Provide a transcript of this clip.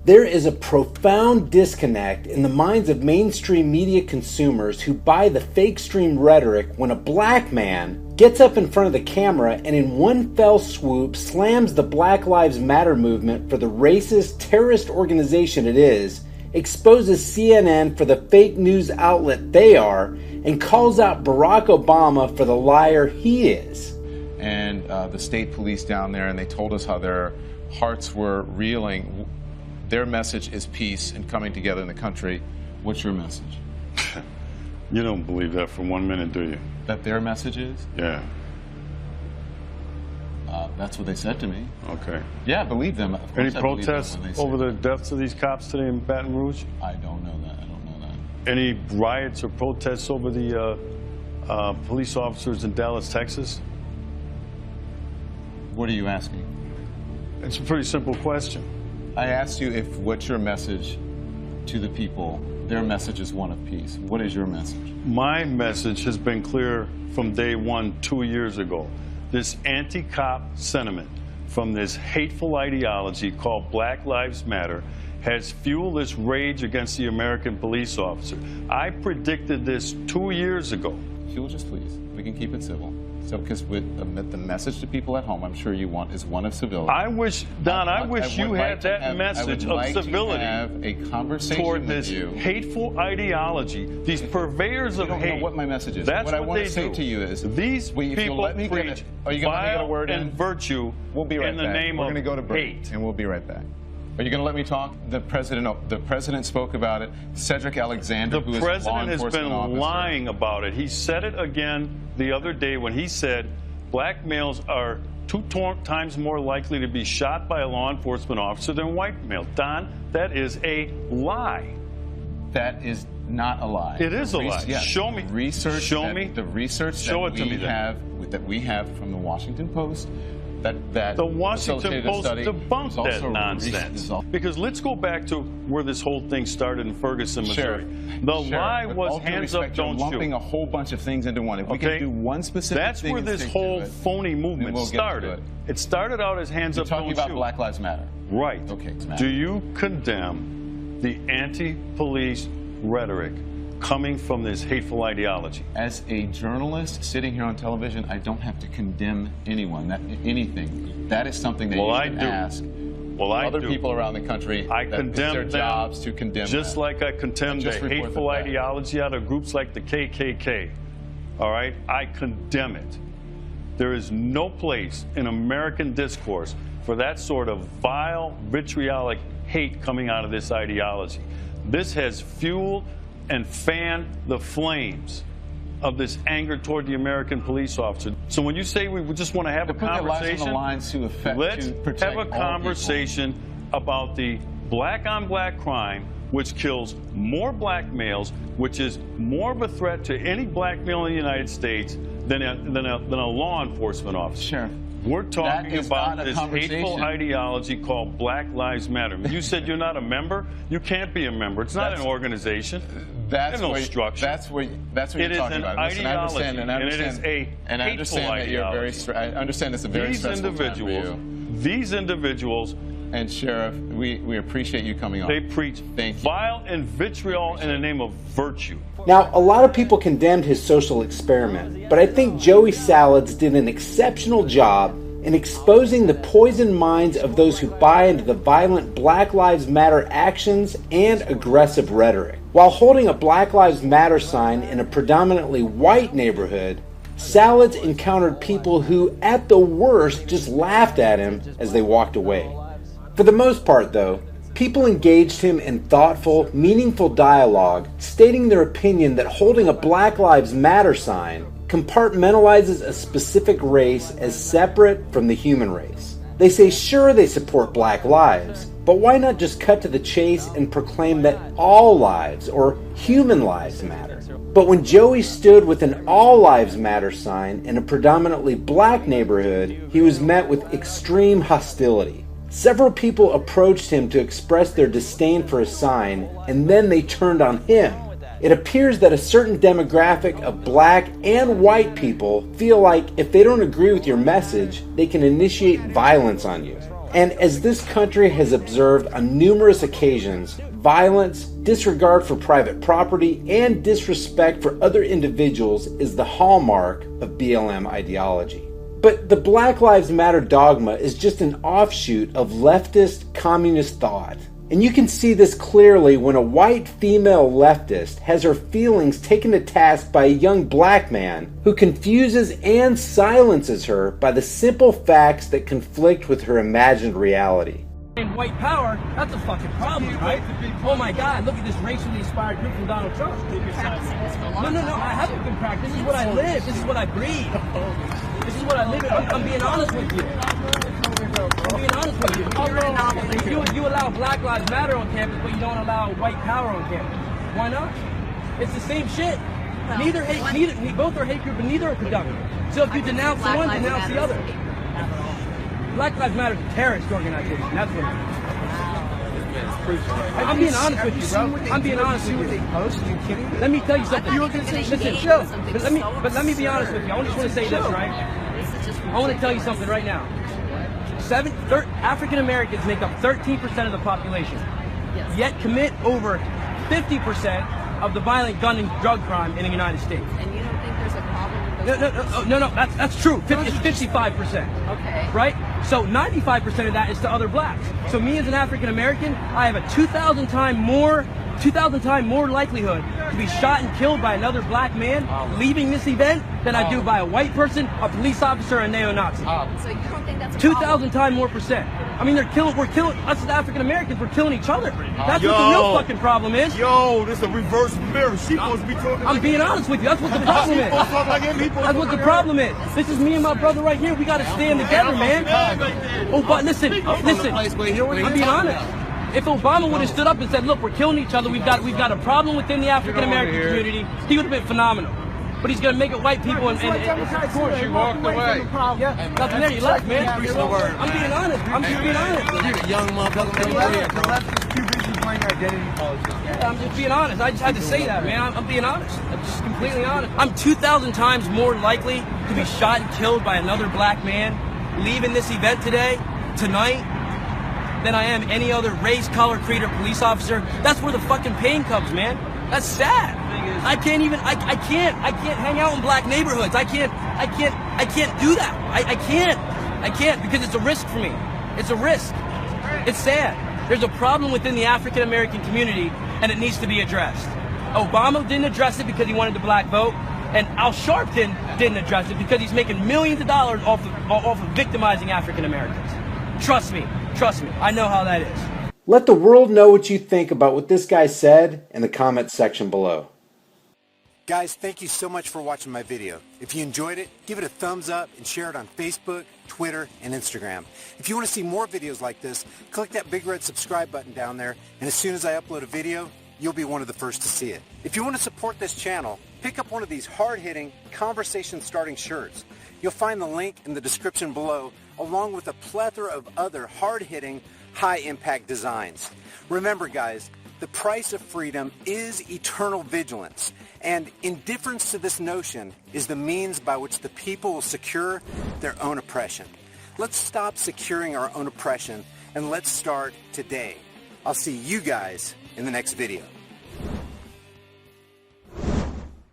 There is a profound disconnect in the minds of mainstream media consumers who buy the fake stream rhetoric when a black man gets up in front of the camera and in one fell swoop slams the Black Lives Matter movement for the racist terrorist organization it is, exposes CNN for the fake news outlet they are, and calls out Barack Obama for the liar he is. And the state police down there, and they told us how their hearts were reeling. Their message is peace and coming together in the country. What's your message? You don't believe that for 1 minute, do you? That their message is? Yeah. That's what they said to me. Okay. Yeah, I believe them. Any protests over the deaths of these cops today in Baton Rouge? I don't know that. I don't know that. Any riots or protests over the police officers in Dallas, Texas? What are you asking? It's a pretty simple question. I asked you what's your message to the people. Their message is one of peace. What is your message? My message has been clear from day one 2 years ago. This anti-cop sentiment from this hateful ideology called Black Lives Matter has fueled this rage against the American police officer. I predicted this 2 years ago. If you'll just please, we can keep it civil. So, because with the message to people at home, I'm sure you want, is one of civility. I wish, Don, I wish you had that message of civility have a conversation toward this hateful ideology, these purveyors of hate. I don't know what my message is. That's what I want to say do. to you is, these people preach vile and virtue we'll be right in the back. name We're of going to go to break, hate. and we'll be right back. Are you going to let me talk? The president spoke about it. Cedric Alexander, who is a law president has enforcement been officer, lying about it. He said it again the other day when he said black males are 2 times more likely to be shot by a law enforcement officer than white males. Don, that is a lie. That is not a lie. It is a lie. Yes. Show me. Research. Show me. The research Show that it to me that we have from the Washington Post. That the Washington Post study debunked that nonsense. Because let's go back to where this whole thing started in Ferguson, Missouri. The lie was hands up, don't shoot. Lumping a whole bunch of things into one. If we can do one specific That's thing, where this whole phony movement started. It started out as hands up, don't shoot. You're talking about Black Lives Matter. Right. Okay. Do you condemn the anti-police rhetoric coming from this hateful ideology? As a journalist sitting here on television, I don't have to condemn anyone, anything. That is something that you should ask other people around the country. I condemn their jobs to condemn just that. Like I condemn the hateful ideology out of groups like the KKK. All right? I condemn it. There is no place in American discourse for that sort of vile, vitriolic hate coming out of this ideology. This has fueled and fan the flames of this anger toward the American police officer. So when you say we just want to have a conversation, let's have a conversation about the black-on-black crime, which kills more black males, which is more of a threat to any black male in the United States than a law enforcement officer. Sure. We're talking about this hateful ideology called Black Lives Matter. You said you're not a member. You can't be a member. It's not an organization. There's no structure. That's what you're talking about. It is an ideology, and it is a hateful ideology. I understand it's a very stressful time for you. These individuals, and Sheriff, we appreciate you coming on. They preach vile and vitriol in the name of virtue. Now, a lot of people condemned his social experiment, but I think Joey Salads did an exceptional job in exposing the poisoned minds of those who buy into the violent Black Lives Matter actions and aggressive rhetoric. While holding a Black Lives Matter sign in a predominantly white neighborhood, Salads encountered people who, at the worst, just laughed at him as they walked away. For the most part, though, people engaged him in thoughtful, meaningful dialogue, stating their opinion that holding a Black Lives Matter sign compartmentalizes a specific race as separate from the human race. They say sure they support black lives, but why not just cut to the chase and proclaim that all lives or human lives matter? But when Joey stood with an All Lives Matter sign in a predominantly black neighborhood, he was met with extreme hostility. Several people approached him to express their disdain for his sign, and then they turned on him. It appears that a certain demographic of black and white people feel like if they don't agree with your message, they can initiate violence on you. And as this country has observed on numerous occasions, violence, disregard for private property, and disrespect for other individuals is the hallmark of BLM ideology. But the Black Lives Matter dogma is just an offshoot of leftist communist thought. And you can see this clearly when a white female leftist has her feelings taken to task by a young black man who confuses and silences her by the simple facts that conflict with her imagined reality. And white power, that's a fucking problem, right? Oh my God, look at this racially inspired group from Donald Trump. No, I haven't been practicing. This is what I live. This is what I breathe. This is what I live in. I'm being honest with you. I'm being honest with you. You allow Black Lives Matter on campus, but you don't allow white power on campus. Why not? It's the same shit. Neither both are hate group, but neither are productive. So if you denounce one, denounce the other. Black Lives Matter is a terrorist organization. That's what it is. I'm being honest with you, bro. I'm being honest with you. Are you kidding me? Let me tell you something. Listen, chill. But let me be honest with you. I just want to say this, right? I want to tell you something right now. African Americans make up 13% of the population, yet commit over 50% of the violent gun and drug crime in the United States. And you don't think there's a problem with those? No, that's true. It's 55%. Okay. Right? So 95% of that is to other blacks. So me as an African American, I have a 2,000 time more likelihood to be shot and killed by another black man leaving this event than I do by a white person, a police officer, a neo-Nazi. So you don't think that's a 2,000 times more percent. I mean, we're killing us as African Americans. We're killing each other. That's what the real fucking problem is. Yo, this is a reverse mirror. She supposed to be talking. I'm being honest with you. That's what the problem is. That's what the problem is. This is me and my brother right here. We got to stand together, man. Oh, but listen. I'm being honest. If Obama would have stood up and said, "Look, we're killing each other. We've got a problem within the African American community," he would have been phenomenal. But he's gonna make it white people and of course she walked away. Yeah, nothing there. You left, man. I'm being honest. I'm just being honest. You're a young motherfucker. The left is too busy playing identity politics. Yeah, I'm just being honest. I just had to say that, man. I'm being honest. I'm just completely honest. I'm 2,000 times more likely to be shot and killed by another black man leaving this event tonight, than I am any other race, color, creed, or police officer. That's where the fucking pain comes, man. That's sad. I can't hang out in black neighborhoods. I can't do that. I can't because it's a risk for me. It's a risk. It's sad. There's a problem within the African American community and it needs to be addressed. Obama didn't address it because he wanted the black vote, and Al Sharpton didn't address it because he's making millions of dollars off of victimizing African Americans. Trust me. I know how that is. Let the world know what you think about what this guy said in the comments section below. Guys, thank you so much for watching my video. If you enjoyed it, give it a thumbs up and share it on Facebook, Twitter, and Instagram. If you want to see more videos like this, click that big red subscribe button down there, and as soon as I upload a video, you'll be one of the first to see it. If you want to support this channel, pick up one of these hard-hitting, conversation-starting shirts. You'll find the link in the description below, along with a plethora of other hard-hitting, high-impact designs. Remember, guys, the price of freedom is eternal vigilance, and indifference to this notion is the means by which the people will secure their own oppression. Let's stop securing our own oppression, and let's start today. I'll see you guys in the next video.